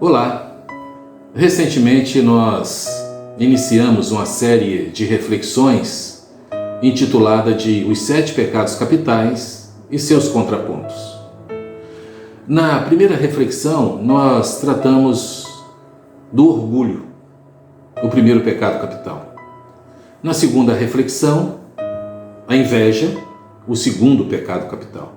Olá! Recentemente nós iniciamos uma série de reflexões intitulada de Os 7 Pecados Capitais e seus contrapontos. Na primeira reflexão nós tratamos do orgulho, o primeiro pecado capital. Na segunda reflexão, a inveja, o segundo pecado capital.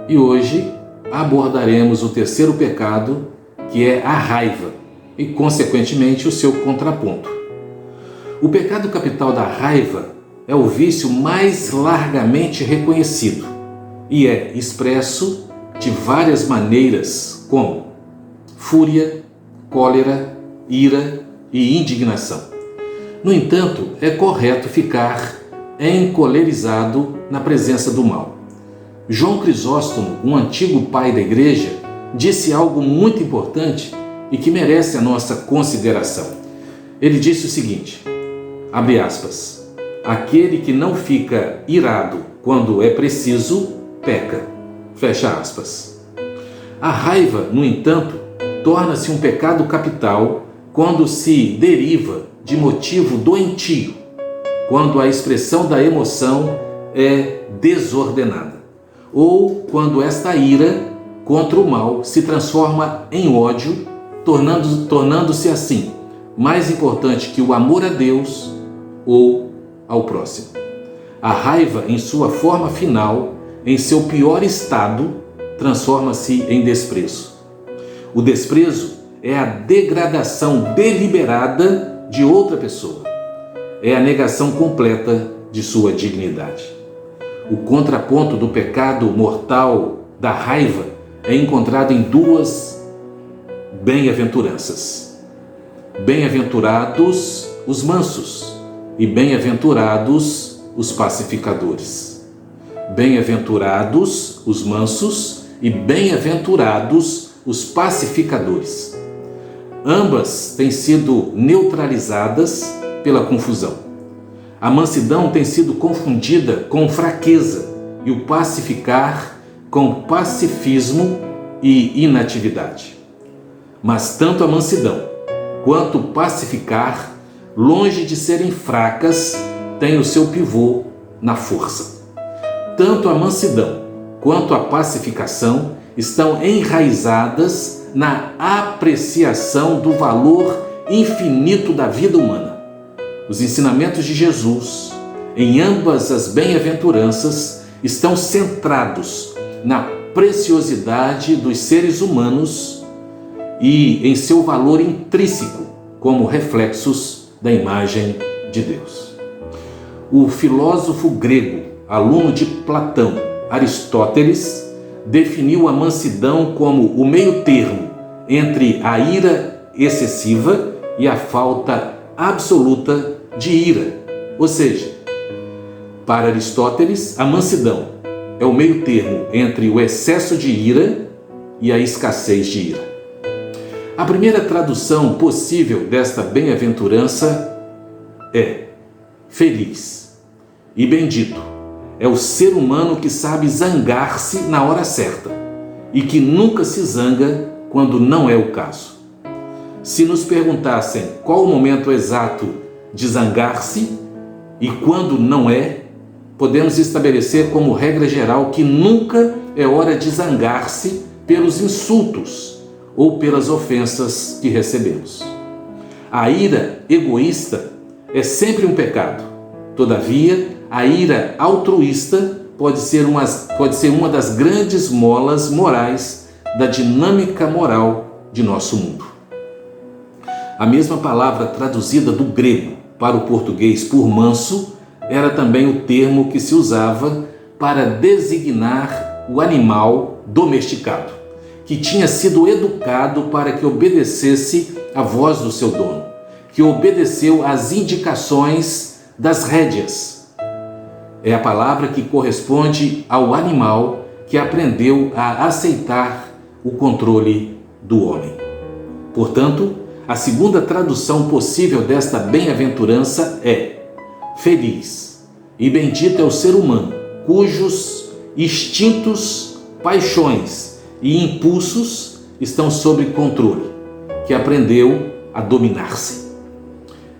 E hoje abordaremos o terceiro pecado, que é a raiva, e consequentemente o seu contraponto. O pecado capital da raiva é o vício mais largamente reconhecido e é expresso de várias maneiras, como fúria, cólera, ira e indignação. No entanto, é correto ficar encolerizado na presença do mal. João Crisóstomo, um antigo pai da igreja, disse algo muito importante e que merece a nossa consideração. Ele disse o seguinte, abre aspas, aquele que não fica irado quando é preciso, peca, fecha aspas. A raiva, no entanto, torna-se um pecado capital quando se deriva de motivo doentio, quando a expressão da emoção é desordenada, ou quando esta ira contra o mal se transforma em ódio, tornando-se assim mais importante que o amor a Deus ou ao próximo. A raiva, em sua forma final, em seu pior estado, transforma-se em desprezo. O desprezo é a degradação deliberada de outra pessoa. É a negação completa de sua dignidade. O contraponto do pecado mortal da raiva é encontrado em duas bem-aventuranças. Bem-aventurados os mansos e bem-aventurados os pacificadores. Bem-aventurados os mansos e bem-aventurados os pacificadores. Ambas têm sido neutralizadas pela confusão. A mansidão tem sido confundida com fraqueza e o pacificar com pacifismo e inatividade. Mas tanto a mansidão quanto o pacificar, longe de serem fracas, têm o seu pivô na força. Tanto a mansidão quanto a pacificação estão enraizadas na apreciação do valor infinito da vida humana. Os ensinamentos de Jesus, em ambas as bem-aventuranças, estão centrados na preciosidade dos seres humanos e em seu valor intrínseco como reflexos da imagem de Deus. O filósofo grego, aluno de Platão, Aristóteles, definiu a mansidão como o meio-termo entre a ira excessiva e a falta absoluta de ira. Ou seja, para Aristóteles, a mansidão é o meio-termo entre o excesso de ira e a escassez de ira. A primeira tradução possível desta bem-aventurança é feliz e bendito é o ser humano que sabe zangar-se na hora certa e que nunca se zanga quando não é o caso. Se nos perguntassem qual o momento exato de zangar-se e quando não é, podemos estabelecer como regra geral que nunca é hora de zangar-se pelos insultos ou pelas ofensas que recebemos. A ira egoísta é sempre um pecado. Todavia, a ira altruísta pode ser uma das grandes molas morais da dinâmica moral de nosso mundo. A mesma palavra traduzida do grego para o português por manso era também o termo que se usava para designar o animal domesticado, que tinha sido educado para que obedecesse à voz do seu dono, que obedeceu às indicações das rédeas. É a palavra que corresponde ao animal que aprendeu a aceitar o controle do homem. Portanto, a segunda tradução possível desta bem-aventurança é feliz e bendito é o ser humano, cujos instintos, paixões e impulsos estão sob controle, que aprendeu a dominar-se.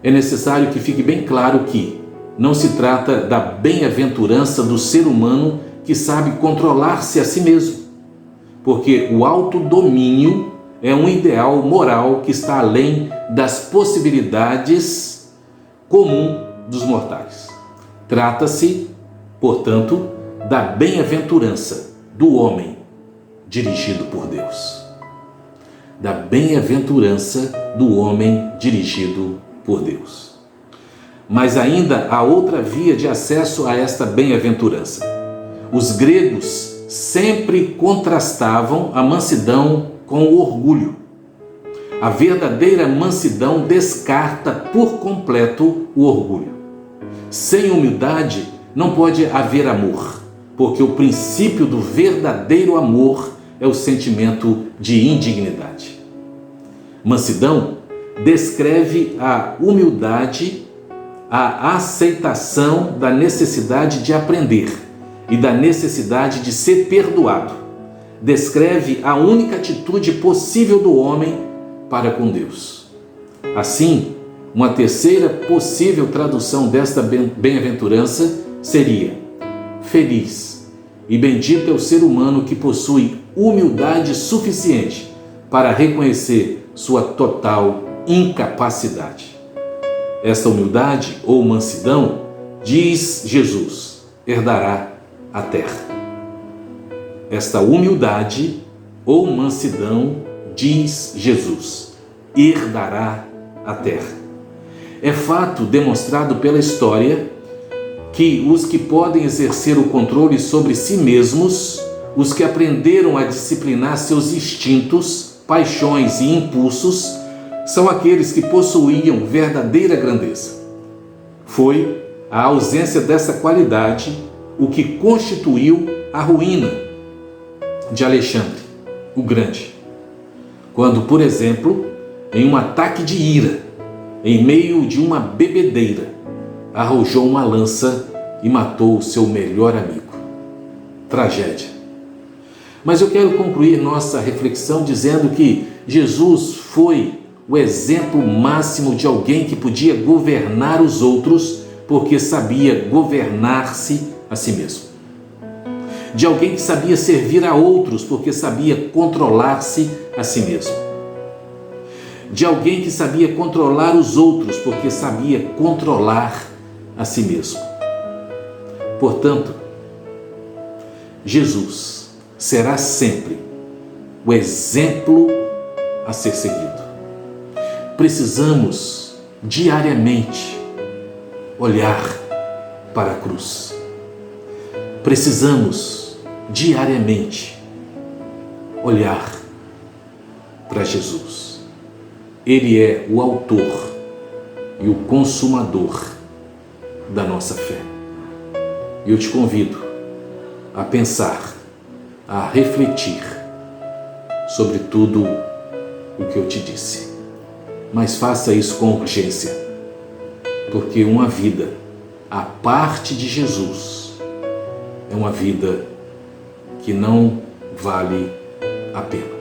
É necessário que fique bem claro que não se trata da bem-aventurança do ser humano que sabe controlar-se a si mesmo, porque o autodomínio é um ideal moral que está além das possibilidades comum dos mortais. Trata-se, portanto, da bem-aventurança do homem dirigido por Deus. Da bem-aventurança do homem dirigido por Deus. Mas ainda há outra via de acesso a esta bem-aventurança. Os gregos sempre contrastavam a mansidão com o orgulho. A verdadeira mansidão descarta por completo o orgulho. Sem humildade não pode haver amor, porque o princípio do verdadeiro amor é o sentimento de indignidade. Mansidão descreve a humildade, a aceitação da necessidade de aprender e da necessidade de ser perdoado. Descreve a única atitude possível do homem para com Deus. Assim, uma terceira possível tradução desta bem-aventurança seria: feliz e bendito é o ser humano que possui humildade suficiente para reconhecer sua total incapacidade. Esta humildade ou mansidão, diz Jesus, herdará a terra. Esta humildade ou mansidão, diz Jesus, herdará a terra. É fato demonstrado pela história que os que podem exercer o controle sobre si mesmos, os que aprenderam a disciplinar seus instintos, paixões e impulsos, são aqueles que possuíam verdadeira grandeza. Foi a ausência dessa qualidade o que constituiu a ruína de Alexandre o Grande, quando, por exemplo, em um ataque de ira, em meio de uma bebedeira, arrojou uma lança e matou o seu melhor amigo. Tragédia. Mas eu quero concluir nossa reflexão dizendo que Jesus foi o exemplo máximo de alguém que podia governar os outros porque sabia governar-se a si mesmo. De alguém que sabia servir a outros porque sabia controlar-se a si mesmo. De alguém que sabia controlar os outros porque sabia controlar a si mesmo. Portanto, Jesus será sempre o exemplo a ser seguido. Precisamos diariamente olhar para a cruz. Precisamos diariamente olhar para Jesus. Ele é o autor e o consumador da nossa fé. E eu te convido a pensar, a refletir sobre tudo o que eu te disse. Mas faça isso com urgência, porque uma vida à parte de Jesus é uma vida que não vale a pena.